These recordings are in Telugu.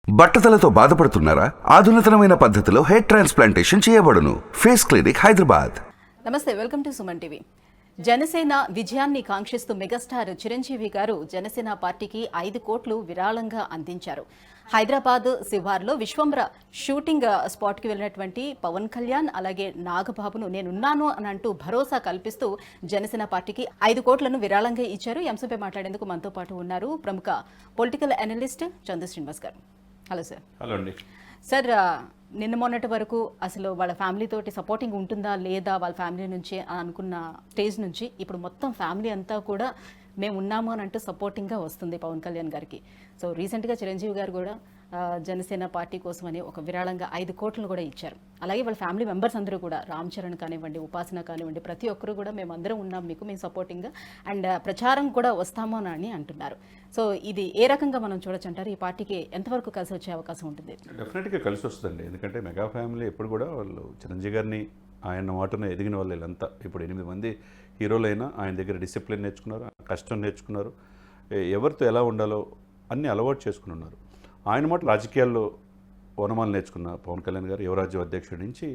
బట్టతలతో బాధపడుతున్నారా? ఆధునితనమైన పద్ధతిలో హెయిర్ ట్రాన్స్ప్లాంటేషన్ చేయబడును. Face clinic, Hyderabad. నమస్తే, welcome to Suman TV. Janasena విజయాన్ని కాంక్షిస్తూ మెగాస్టార్ చిరంజీవి గారు జనసేన పార్టీకి 5 కోట్లు విరాళంగా అందించారు. హైదరాబాద్ శివార్లో విశ్వంబర షూటింగ్ స్పాట్కి వెళ్ళినటువంటి పవన్ కళ్యాణ్ అలాగే నాగబాబును నేనున్నాను అని అంటూ భరోసా కల్పిస్తూ జనసేన పార్టీకి 5 కోట్లను విరాళంగా ఇచ్చారు. ఈ అంశంపై మాట్లాడేందుకు మనతో పాటు ఉన్నారు ప్రముఖ పొలిటికల్ అనలిస్ట్ చందు శ్రీనివాస్ గారు. Hello sir. హలో అండి. సార్, నిన్న మొన్నటి వరకు అసలు వాళ్ళ ఫ్యామిలీ తోటి సపోర్టింగ్ ఉంటుందా లేదా వాళ్ళ ఫ్యామిలీ నుంచి అనుకున్న స్టేజ్ నుంచి ఇప్పుడు మొత్తం ఫ్యామిలీ అంతా కూడా మేము ఉన్నాము అని అంటూ సపోర్టింగ్గా వస్తుంది పవన్ కళ్యాణ్ గారికి. సో రీసెంట్గా చిరంజీవి గారు కూడా జనసేన పార్టీ కోసమని ఒక విరాళంగా 5 కోట్లను కూడా ఇచ్చారు. అలాగే వాళ్ళ ఫ్యామిలీ మెంబర్స్ అందరూ కూడా రామ్ చరణ్ కానివ్వండి, ఉపాసన కానివ్వండి, ప్రతి ఒక్కరు కూడా మేము అందరం ఉన్నాం మీకు, మేము సపోర్టింగ్గా అండ్ ప్రచారం కూడా వస్తాము అని అంటున్నారు. సో ఇది ఏ రకంగా మనం చూడొచ్చు అంటారు? ఈ పార్టీకి ఎంతవరకు కలిసి వచ్చే అవకాశం ఉంటుంది? డెఫినెట్గా కలిసి వస్తుందండి. ఎందుకంటే మెగా ఫ్యామిలీ ఎప్పుడు కూడా వాళ్ళు చిరంజీవి గారిని ఆయన మాటను ఎదిగిన వాళ్ళు వీళ్ళంతా. ఇప్పుడు 8 మంది హీరోలైనా ఆయన దగ్గర డిసిప్లిన్ నేర్చుకున్నారు, కష్టం నేర్చుకున్నారు, ఎవరితో ఎలా ఉండాలో అన్నీ అలవాటు చేసుకుని ఉన్నారు. ఆయన మాట రాజకీయాల్లో ఓనమాలు నేర్చుకున్న పవన్ కళ్యాణ్ గారు యువరాజ్యం అధ్యక్షుడి నుంచి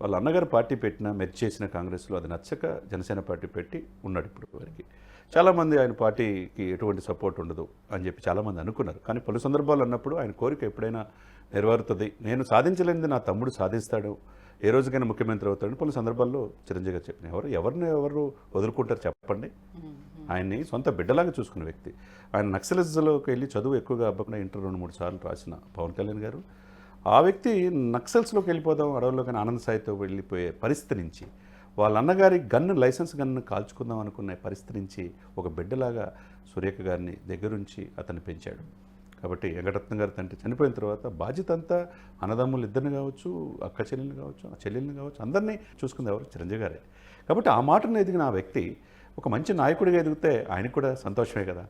వాళ్ళ అన్నగారు పార్టీ పెట్టిన మెర్జ్ చేసిన కాంగ్రెస్లో అది నచ్చక జనసేన పార్టీ పెట్టి ఉన్నాడు ఇప్పుడు వరకు. చాలామంది ఆయన పార్టీకి ఎటువంటి సపోర్ట్ ఉండదు అని చెప్పి చాలామంది అనుకున్నారు. కానీ పలు సందర్భాలు అన్నప్పుడు ఆయన కోరిక ఎప్పుడైనా నెరవేరుతుంది, నేను సాధించలేనిది నా తమ్ముడు సాధిస్తాడు, ఏ రోజుకైనా ముఖ్యమంత్రి అవుతాడని పలు సందర్భాల్లో చిరంజీవి గారు చెప్పిన ఎవరు వదులుకుంటారు చెప్పండి? ఆయన్ని సొంత బిడ్డలాగా చూసుకున్న వ్యక్తి. ఆయన నక్సలిజంలోకి వెళ్ళి చదువు ఎక్కువగా అవ్వకుండా ఇంటర్ 2-3 సార్లు రాసిన పవన్ కళ్యాణ్ గారు ఆ వ్యక్తి నక్సల్స్లోకి వెళ్ళిపోదాం అడవుల్లో కానీ ఆనంద సాయితో వెళ్ళిపోయే పరిస్థితి నుంచి, వాళ్ళ అన్నగారి లైసెన్స్ గన్ను కాల్చుకుందాం అనుకునే పరిస్థితి నుంచి ఒక బిడ్డలాగా సురేఖ గారిని దగ్గరుంచి అతన్ని పెంచాడు. కాబట్టి వెంకటరత్న గారి తండ్రి చనిపోయిన తర్వాత బాధ్యత అంతా అన్నదమ్ములు ఇద్దరిని కావచ్చు, అక్క చెల్లెల్ని కావచ్చు, చెల్లెల్ని కావచ్చు, అందరినీ చూసుకుంది ఎవరు? చిరంజీవి గారే. కాబట్టి ఆ మాటను ఎదిగిన ఆ వ్యక్తి ఒక మంచి నాయకుడిగా ఎదిగితే ఆయనకు కూడా సంతోషమే కదా.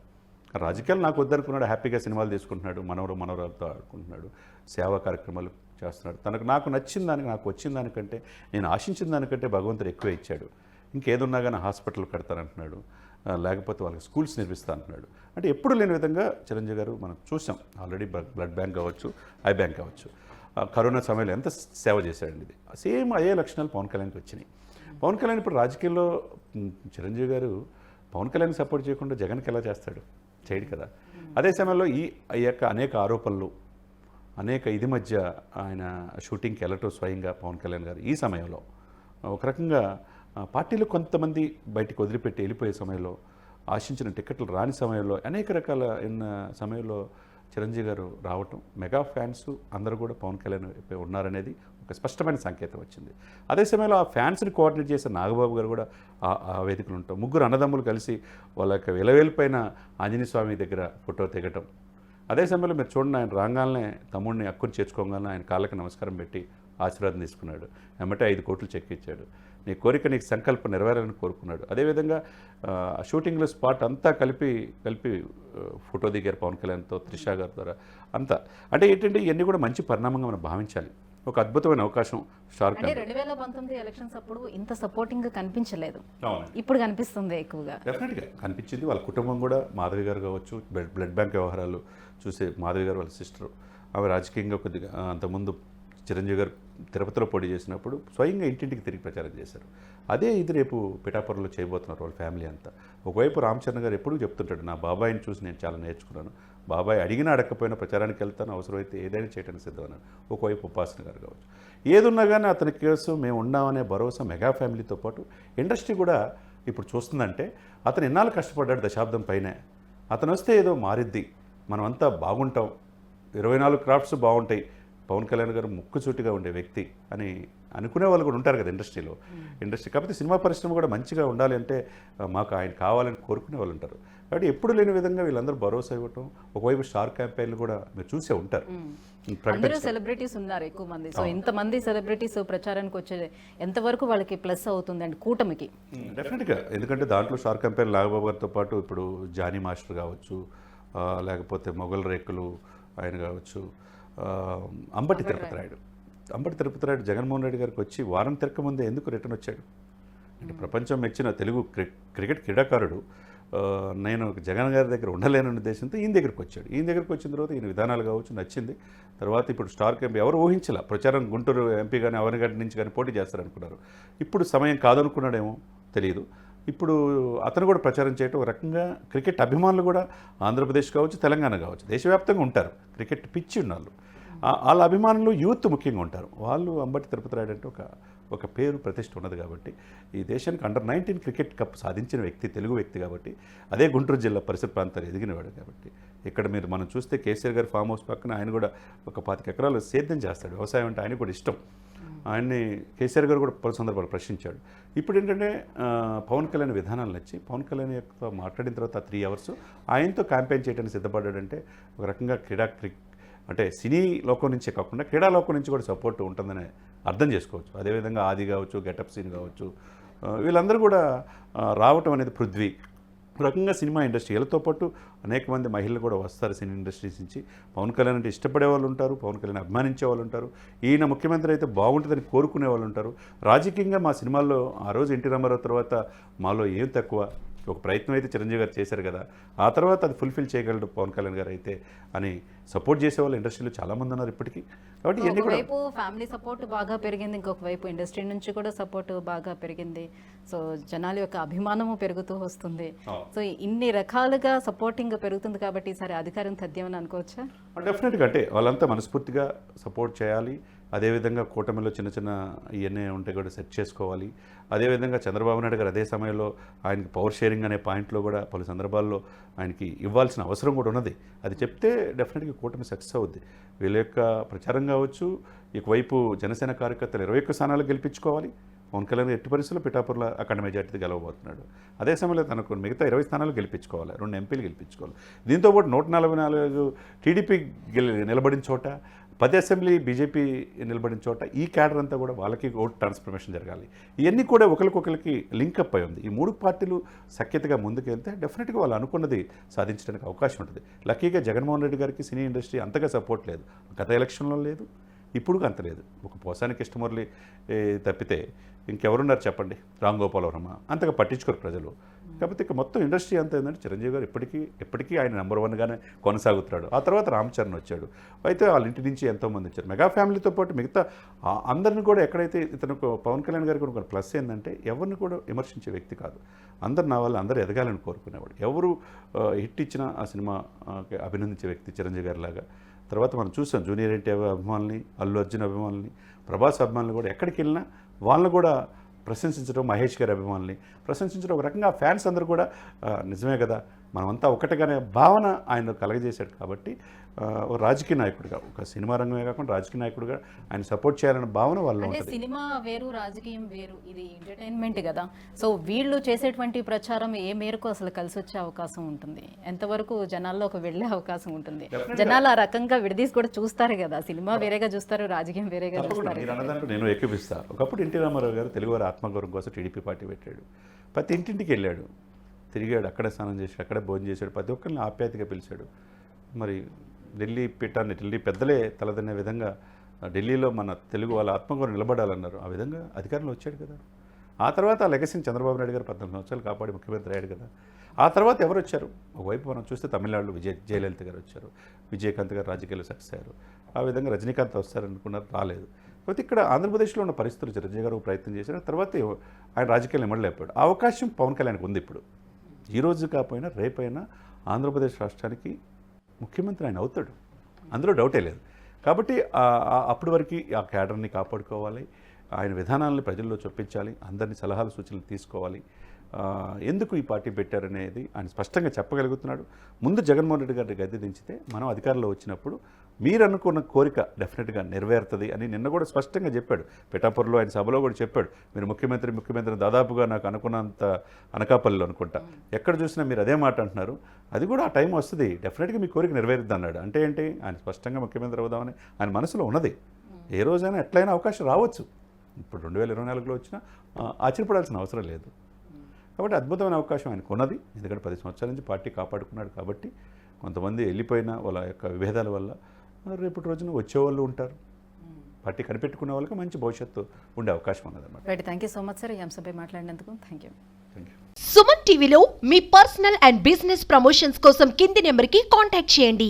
రాజకీయాలు నాకు వద్దనుకున్నాడు, హ్యాపీగా సినిమాలు తీసుకుంటున్నాడు, మనవరాలతో ఆడుకుంటున్నాడు, సేవా కార్యక్రమాలు చేస్తున్నాడు. నాకు నచ్చిన దానికి, నాకు వచ్చిన దానికంటే, నేను ఆశించిన దానికంటే భగవంతుడు ఎక్కువ ఇచ్చాడు. ఇంకేదున్నా కానీ హాస్పిటల్ కడతానంటున్నాడు, లేకపోతే వాళ్ళకి స్కూల్స్ నిర్మిస్తా అంటున్నాడు. అంటే ఎప్పుడు లేని విధంగా చిరంజీవి గారు మనం చూసాం. ఆల్రెడీ బ్లడ్ బ్యాంక్ కావచ్చు, ఐ బ్యాంక్ కావచ్చు, కరోనా సమయంలో ఎంత సేవ చేశాడండి. ఇది సేమ్ అయ్యే లక్షణాలు పవన్ కళ్యాణ్కి వచ్చినాయి. పవన్ కళ్యాణ్ ఇప్పుడు రాజకీయాల్లో చిరంజీవి గారు పవన్ కళ్యాణ్ సపోర్ట్ చేయకుండా జగన్కి ఎలా చేస్తాడు? చేయడు కదా. అదే సమయంలో ఈ యొక్క అనేక ఆరోపణలు, అనేక ఇది మధ్య ఆయన షూటింగ్కి వెళ్ళటం స్వయంగా పవన్ కళ్యాణ్ గారు ఈ సమయంలో ఒక రకంగా పార్టీలో కొంతమంది బయటికి వదిలిపెట్టి వెళ్ళిపోయే సమయంలో, ఆశించిన టికెట్లు రాని సమయంలో, అనేక రకాల సమయంలో చిరంజీవి గారు రావటం, మెగా ఫ్యాన్స్ అందరూ కూడా పవన్ కళ్యాణ్ ఉన్నారనేది ఒక స్పష్టమైన సంకేతం వచ్చింది. అదే సమయంలో ఆ ఫ్యాన్స్ని కోఆర్డినేట్ చేసే నాగబాబు గారు కూడా ఆ వేదికలు ఉంటాం. ముగ్గురు అన్నదమ్ములు కలిసి వాళ్ళ యొక్క విలవేలిపైన ఆంజనేయ స్వామి దగ్గర ఫోటో దిగటం. అదే సమయంలో మీరు చూడండి, ఆయన రాగానే తమ్ముడిని అక్కుని చేర్చుకోగానే ఆయన కాళ్ళకి నమస్కారం పెట్టి ఆశీర్వాదం తీసుకున్నాడు. వెంబటే 5 కోట్లు చెక్ ఇచ్చాడు. నీ కోరిక, నీకు సంకల్పం నెరవేరాలని కోరుకున్నాడు. అదేవిధంగా షూటింగ్లో స్పాట్ అంతా కలిపి ఫోటో దిగారు పవన్ కళ్యాణ్తో, త్రిషా గారి ద్వారా అంతా. అంటే ఏంటంటే ఇవన్నీ కూడా మంచి పరిణామంగా మనం భావించాలి. ఒక అద్భుతమైన అవకాశం. షార్క్ 2019 ఎలక్షన్స్ అప్పుడు ఇంత సపోర్టింగ్ కనిపించలేదు, ఇప్పుడు కనిపిస్తుంది ఎక్కువగా. డెఫినెట్గా కనిపించింది. వాళ్ళ కుటుంబం కూడా, మాధవి గారు కావచ్చు, బ్లడ్ బ్యాంక్ వ్యవహారాలు చూసే మాధవి గారు వాళ్ళ సిస్టరు, ఆమె రాజకీయంగా కొద్దిగా అంతకుముందు చిరంజీవి గారు తిరుపతిలో పోటీ చేసినప్పుడు స్వయంగా ఇంటింటికి తిరిగి ప్రచారం చేశారు. అదే ఇది రేపు పిఠాపురంలో చేయబోతున్నారు వాళ్ళ ఫ్యామిలీ అంతా. ఒకవైపు రామ్ చరణ్ గారు ఎప్పుడూ చెప్తుంటాడు, నా బాబాయిని చూసి నేను చాలా నేర్చుకున్నాను, బాబాయ్ అడిగినా అడగకపోయినా ప్రచారానికి వెళ్తాను, అవసరమైతే ఏదైనా చేయడానికి సిద్ధమన్నాను. ఒకవైపు ఉపాసన గారు కావచ్చు, ఏదున్నా కానీ అతని కేసు మేము ఉన్నామనే భరోసా మెగా ఫ్యామిలీతో పాటు ఇండస్ట్రీ కూడా ఇప్పుడు చూస్తుందంటే, అతను ఎన్నాళ్ళు కష్టపడ్డాడు దశాబ్దం పైనే, అతను వస్తే ఏదో మారిద్ది, మనమంతా బాగుంటాం, 24 క్రాఫ్ట్స్ బాగుంటాయి, పవన్ కళ్యాణ్ గారు ముక్కుసూటిగా ఉండే వ్యక్తి అని అనుకునే వాళ్ళు కూడా ఉంటారు కదా ఇండస్ట్రీలో. కాకపోతే సినిమా పరిశ్రమ కూడా మంచిగా ఉండాలి అంటే మాకు ఆయన కావాలని కోరుకునే వాళ్ళు ఉంటారు. కాబట్టి ఎప్పుడు లేని విధంగా వీళ్ళందరూ భరోసా ఇవ్వటం. ఒకవైపు స్టార్ క్యాంపెయిన్లు కూడా మీరు చూసే ఉంటారు. అందరూ సెలబ్రిటీస్ ఉన్నారు ఎక్కువ మంది. సో ఇంతమంది సెలబ్రిటీస్ ప్రచారానికి వచ్చే ఎంతవరకు వాళ్ళకి ప్లస్ అవుతుంది అండి కూటమికి? డెఫినెట్గా. ఎందుకంటే దాంట్లో స్టార్ క్యాంపెయిన్ నాగబాబు గారితో పాటు ఇప్పుడు జానీ మాస్టర్ కావచ్చు, లేకపోతే మొగల్ రేకులు ఆయన కావచ్చు, అంబటి తిరుపతి రాయుడు జగన్మోహన్ రెడ్డి గారికి వచ్చి వారం తిరగకముందే ఎందుకు రిటర్న్ వచ్చాడు అంటే ప్రపంచం మెచ్చిన తెలుగు క్రికెట్ క్రీడాకారుడు నేను జగన్ గారి దగ్గర ఉండలేనన్న ఉద్దేశంతో ఈయన దగ్గరికి వచ్చాడు. ఈయన దగ్గరికి వచ్చిన తర్వాత ఈయన విధానాలు కావచ్చు నచ్చింది. తర్వాత ఇప్పుడు స్టార్ ఎంపీ ఎవరు ఊహించలే ప్రచారం గుంటూరు ఎంపీ కానీ అవనిగడ్డ నుంచి కానీ పోటీ చేస్తారనుకున్నారు. ఇప్పుడు సమయం కాదనుకున్నాడేమో తెలియదు. ఇప్పుడు అతను కూడా ప్రచారం చేయటం ఒక రకంగా క్రికెట్ అభిమానులు కూడా ఆంధ్రప్రదేశ్ కావచ్చు తెలంగాణ కావచ్చు దేశవ్యాప్తంగా ఉంటారు. క్రికెట్ పిచ్చి ఉన్నాళ్ళు, వాళ్ళ అభిమానులు యూత్ ముఖ్యంగా ఉంటారు. వాళ్ళు అంబటి తిరుపతి రాయుడు అంటే ఒక పేరు ప్రతిష్ట ఉన్నది కాబట్టి ఈ దేశానికి అండర్-19 క్రికెట్ కప్ సాధించిన వ్యక్తి తెలుగు వ్యక్తి కాబట్టి అదే గుంటూరు జిల్లా పరిసర ప్రాంతాలు ఎదిగినవాడు కాబట్టి ఇక్కడ మనం చూస్తే కేసీఆర్ గారి ఫామ్ హౌస్ పక్కన ఆయన కూడా ఒక 25 ఎకరాలు సేద్యం చేస్తాడు. వ్యవసాయం అంటే ఆయన కూడా ఇష్టం. ఆయన్ని కేసీఆర్ గారు కూడా పలు సందర్భాలు ప్రశ్నించాడు. ఇప్పుడు ఏంటంటే పవన్ కళ్యాణ్ విధానాలు నచ్చి పవన్ కళ్యాణ్ యొక్క మాట్లాడిన తర్వాత 3 అవర్స్ ఆయనతో క్యాంపెయిన్ చేయడానికి సిద్ధపడ్డాడంటే ఒక రకంగా అంటే సినీ లోకం నుంచే కాకుండా క్రీడా లోకం నుంచి కూడా సపోర్ట్ ఉంటుందని అర్థం చేసుకోవచ్చు. అదేవిధంగా ఆది కావచ్చు, గెటప్ సీన్ కావచ్చు, వీళ్ళందరూ కూడా రావటం అనేది పృథ్వీ ఒక రకంగా సినిమా ఇండస్ట్రీ వీళ్ళతో పాటు అనేక మంది మహిళలు కూడా వస్తారు సినీ ఇండస్ట్రీస్ నుంచి. పవన్ కళ్యాణ్ అంటే ఇష్టపడే వాళ్ళు ఉంటారు, పవన్ కళ్యాణ్ అభిమానించే వాళ్ళు ఉంటారు, ఈయన ముఖ్యమంత్రి అయితే బాగుంటుందని కోరుకునే వాళ్ళు ఉంటారు. రాజకీయంగా మా సినిమాల్లో ఆ రోజు ఎన్టీ రామారావు తర్వాత మాలో ఏం తక్కువ, ఒక ప్రయత్నం అయితే చిరంజీవి గారు చేశారు కదా, ఆ తర్వాత అది ఫుల్ఫిల్ చేయగలడు పవన్ కళ్యాణ్ గారు అయితే అని సపోర్ట్ చేసేవాళ్ళు ఇండస్ట్రీలో చాలామంది ఉన్నారు ఇప్పటికీ. కాబట్టి ఇవన్నీ కూడా ఒకవైపు ఫ్యామిలీ సపోర్ట్ బాగా పెరిగింది, ఇంకొక వైపు ఇండస్ట్రీ నుంచి కూడా సపోర్ట్ బాగా పెరిగింది. సో జనాల యొక్క అభిమానము పెరుగుతూ వస్తుంది. సో ఇన్ని రకాలుగా సపోర్టింగ్ పెరుగుతుంది కాబట్టి ఈసారి అధికారం తథ్యమని అనుకోవచ్చా? డెఫినెట్గా అంటే వాళ్ళంతా మనస్ఫూర్తిగా సపోర్ట్ చేయాలి. అదేవిధంగా కూటమిలో చిన్న చిన్న ఇవన్నీ ఉంటే కూడా సెట్ చేసుకోవాలి. అదేవిధంగా చంద్రబాబు నాయుడు గారు అదే సమయంలో ఆయనకి పవర్ షేరింగ్ అనే పాయింట్లో కూడా పలు సందర్భాల్లో ఆయనకి ఇవ్వాల్సిన అవసరం కూడా ఉన్నది. అది చెప్తే డెఫినెట్గా కూటమి సక్సెస్ అవుద్ది. వీళ్ళ యొక్క ప్రచారం కావచ్చు, ఒకవైపు జనసేన కార్యకర్తలు 21 స్థానాలు గెలిపించుకోవాలి. పవన్ కళ్యాణ్ ఎట్టి పరిస్థితుల్లో పిఠాపురంలో అఖండ మెజార్టీ గెలవబోతున్నాడు. అదే సమయంలో తనకు మిగతా 20 స్థానాలు గెలిపించుకోవాలి, 2 ఎంపీలు గెలిపించుకోవాలి. దీంతోపాటు 144 టీడీపీ నిలబడిన చోట 10 అసెంబ్లీ బీజేపీ నిలబడిన చోట ఈ క్యాడర్ అంతా కూడా వాళ్ళకి ఓట్ ట్రాన్స్ఫర్మేషన్ జరగాలి. ఇవన్నీ కూడా ఒకరికొకరికి లింకప్ అయి ఉంది. ఈ 3 పార్టీలు సఖ్యతగా ముందుకెళ్తే డెఫినెట్గా వాళ్ళు అనుకున్నది సాధించడానికి అవకాశం ఉంటుంది. లక్కీగా జగన్మోహన్ రెడ్డి గారికి సినీ ఇండస్ట్రీ అంతగా సపోర్ట్ లేదు. గత ఎలక్షన్లో లేదు, ఇప్పుడు అంత లేదు. ఒక పోసానికి కృష్ణమురళి తప్పితే ఇంకెవరున్నారు చెప్పండి, రామ్ గోపాల్ వర్మ, అంతగా పట్టించుకోరు ప్రజలు. కాకపోతే ఇక మొత్తం ఇండస్ట్రీ అంతా ఏంటంటే చిరంజీవి గారు ఎప్పటికీ ఆయన నెంబర్ 1గానే కొనసాగుతున్నాడు. ఆ తర్వాత రామ్ చరణ్ వచ్చాడు. అయితే వాళ్ళ ఇంటి నుంచి ఎంతోమంది వచ్చారు. మెగా ఫ్యామిలీతో పాటు మిగతా అందరిని కూడా ఎక్కడైతే ఇతను పవన్ కళ్యాణ్ గారికి ఒక ప్లస్ ఏంటంటే ఎవరిని కూడా విమర్శించే వ్యక్తి కాదు. అందరు నా వాళ్ళు అందరూ ఎదగాలని కోరుకునేవాడు. ఎవరు హిట్ ఇచ్చినా ఆ సినిమా అభినందించే వ్యక్తి చిరంజీవి గారి లాగా. తర్వాత మనం చూసాం జూనియర్ ఎన్టీఆర్ అభిమానుల్ని, అల్లు అర్జున్ అభిమానుల్ని, ప్రభాస్ అభిమానులు కూడా ఎక్కడికి వెళ్ళినా వాళ్ళని కూడా ప్రశంసించడం, మహేష్ గారి అభిమానుల్ని ప్రశంసించడం, ఒక రకంగా ఫ్యాన్స్ అందరూ కూడా నిజమే కదా మనమంతా ఒకటిగానే భావన ఆయన కలగజేశాడు. కాబట్టి ఒక రాజకీయ నాయకుడిగా, ఒక సినిమా రంగమే కాకుండా రాజకీయ నాయకుడిగా ఆయన సపోర్ట్ చేయాలన్న భావన వాళ్ళు ఉంటుంది. సినిమా వేరు, రాజకీయం వేరు, ఇది ఎంటర్టైన్మెంట్ కదా. సో వీళ్ళు చేసేటువంటి ప్రచారం ఏ మేరకు అసలు కలిసి వచ్చే అవకాశం ఉంటుంది, ఎంతవరకు జనాల్లోకి వెళ్ళే అవకాశం ఉంటుంది? జనాలు ఆ రకంగా విడదీసి కూడా చూస్తారు కదా, సినిమా వేరేగా చూస్తారు, రాజకీయం వేరేగా చూస్తారు. మీరు అన్నదాంట్లో నేను ఎక్కిపిస్తాను. ఒకప్పుడు ఎన్టీ రామారావు గారు తెలుగువారి ఆత్మగౌరవం కోసం టీడీపీ పార్టీ పెట్టాడు. ప్రతి ఇంటింటికి వెళ్ళాడు, తిరిగాడు, అక్కడే స్నానం చేశాడు, అక్కడే భోజనం చేశాడు, ప్రతి ఒక్కరిని ఆప్యాయతగా పిలిచాడు. మరి ఢిల్లీ పీఠాన్ని ఢిల్లీ పెద్దలే తలదనే విధంగా ఢిల్లీలో మన తెలుగు వాళ్ళ ఆత్మగౌరవం నిలబడాలన్నారు. ఆ విధంగా అధికారంలో వచ్చాడు కదా. ఆ తర్వాత ఆ లెగసీని చంద్రబాబు నాయుడు గారు 14 సంవత్సరాలు కాపాడి ముఖ్యమంత్రి అయ్యాడు కదా. ఆ తర్వాత ఎవరు వచ్చారు? ఒకవైపు మనం చూస్తే తమిళనాడులో జయలలిత గారు వచ్చారు, విజయకాంత్ గారు రాజకీయాలు సక్సెస్ అయ్యారు. ఆ విధంగా రజనీకాంత్ వస్తారనుకున్నారు, రాలేదు. కాబట్టి ఇక్కడ ఆంధ్రప్రదేశ్లో ఉన్న పరిస్థితులు చిరంజీవి గారు ప్రయత్నం చేశారు. తర్వాత ఆయన రాజకీయాలు ఇమ్మడలేకపోయాడు. ఆ అవకాశం పవన్ కళ్యాణ్కి ఉంది. ఇప్పుడు ఈరోజు కాకపోయినా రేపైనా ఆంధ్రప్రదేశ్ రాష్ట్రానికి ముఖ్యమంత్రి ఆయన అవుతాడు, అందులో డౌటే లేదు. కాబట్టి అప్పటి వరకు ఆ క్యాడర్ని కాపాడుకోవాలి, ఆయన విధానాలను ప్రజల్లో చొప్పించాలి, అందరినీ సలహాలు సూచనలు తీసుకోవాలి. ఎందుకు ఈ పార్టీ పెట్టారనేది ఆయన స్పష్టంగా చెప్పగలుగుతున్నాడు. ముందు జగన్మోహన్ రెడ్డి గారిని గద్దె దించితే మనం అధికారంలో వచ్చినప్పుడు మీరు అనుకున్న కోరిక డెఫినెట్గా నెరవేరుతుంది అని నిన్న కూడా స్పష్టంగా చెప్పాడు. పిఠాపురంలో ఆయన సభలో కూడా చెప్పాడు, మీరు ముఖ్యమంత్రి దాదాపుగా నాకు అనుకున్నంత అనకాపల్లిలో అనుకుంటా, ఎక్కడ చూసినా మీరు అదే మాట అంటున్నారు, అది కూడా ఆ టైం వస్తుంది, డెఫినెట్గా మీ కోరిక నెరవేరుద్ది అన్నాడు. అంటే ఏంటి, ఆయన స్పష్టంగా ముఖ్యమంత్రి అవుదామని ఆయన మనసులో ఉన్నది. ఏ రోజైనా ఎట్లయినా అవకాశం రావచ్చు. ఇప్పుడు 2024లో వచ్చినా ఆశ్చర్యపడాల్సిన అవసరం లేదు. కాబట్టి అద్భుతమైన అవకాశం ఆయనకు ఉన్నది. ఎందుకంటే 10 సంవత్సరాల నుంచి పార్టీ కాపాడుకున్నాడు. కాబట్టి కొంతమంది వెళ్ళిపోయిన వాళ్ళ యొక్క విభేదాల వల్ల రేపటి రోజున వచ్చేవాళ్ళు ఉంటారు. పార్టీ కనిపెట్టుకునే వాళ్ళకి మంచి భవిష్యత్తు ఉండే అవకాశం ఉన్నదన్నమాట. Right, thank you so much sir ఈ అంశంపై మాట్లాడినందుకు. Thank you. సుమన్ టీవీలో మీ పర్సనల్ అండ్ బిజినెస్ ప్రమోషన్స్ కోసం కింది నెంబర్కి కాంటాక్ట్ చేయండి.